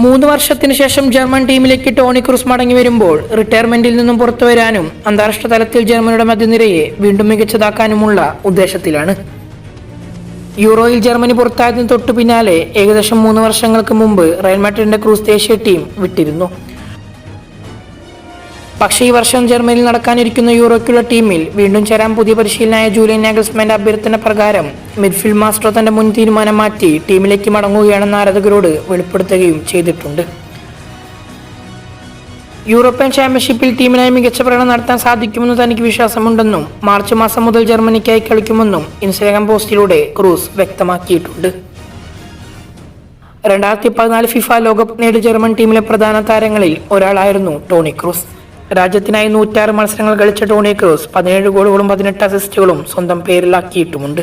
3 വർഷത്തിന് ശേഷം ജർമ്മൻ ടീമിലേക്ക് ടോണി ക്രൂസ് മടങ്ങി വരുമ്പോൾ റിട്ടയർമെന്റിൽ നിന്നും പുറത്തുവരാനും അന്താരാഷ്ട്ര തലത്തിൽ ജർമ്മനിയുടെ മധ്യനിരയെ വീണ്ടും മികച്ചതാക്കാനുമുള്ള ഉദ്ദേശത്തിലാണ്. യൂറോയിൽ ജർമ്മനി പുറത്തായതിന് തൊട്ടു പിന്നാലെ ഏകദേശം 3 വർഷങ്ങൾക്ക് മുമ്പ് റയൽ മാഡ്രിഡിന്റെ ക്രൂസ് ദേശീയ ടീം വിട്ടിരുന്നു. പക്ഷേ ഈ വർഷം ജർമ്മനിയിൽ നടക്കാനിരിക്കുന്ന യൂറോയ്ക്കുള്ള ടീമിൽ വീണ്ടും ചേരാൻ പുതിയ പരിശീലനായ ജൂലിയൻ നാഗൽസ്മാന്റെ അഭ്യർത്ഥന പ്രകാരം മിഡ്ഫീൽഡ് മാസ്റ്റർ തന്റെ മുൻ തീരുമാനം മാറ്റി ടീമിലേക്ക് മടങ്ങുകയാണെന്ന് ആരാധകരോട് വെളിപ്പെടുത്തുകയും ചെയ്തിട്ടുണ്ട്. യൂറോപ്യൻ ചാമ്പ്യൻഷിപ്പിൽ ടീമിനായി മികച്ച പ്രകടനം നടത്താൻ സാധിക്കുമെന്ന് തനിക്ക് വിശ്വാസമുണ്ടെന്നും മാർച്ച് മാസം മുതൽ ജർമ്മനിക്കായി കളിക്കുമെന്നും ഇൻസ്റ്റാഗ്രാം പോസ്റ്റിലൂടെ ക്രൂസ് വ്യക്തമാക്കിയിട്ടുണ്ട്. 2014 ഫിഫ ലോകകപ്പ് നേടിയ ജർമ്മൻ ടീമിലെ പ്രധാന താരങ്ങളിൽ ഒരാളായിരുന്നു ടോണി ക്രൂസ്. രാജ്യത്തിനായി 106 മത്സരങ്ങൾ കളിച്ച ടോണി ക്രൂസ് 17 ഗോളുകളും 18 അസിസ്റ്റുകളും സ്വന്തം പേരിലാക്കിയിട്ടുമുണ്ട്.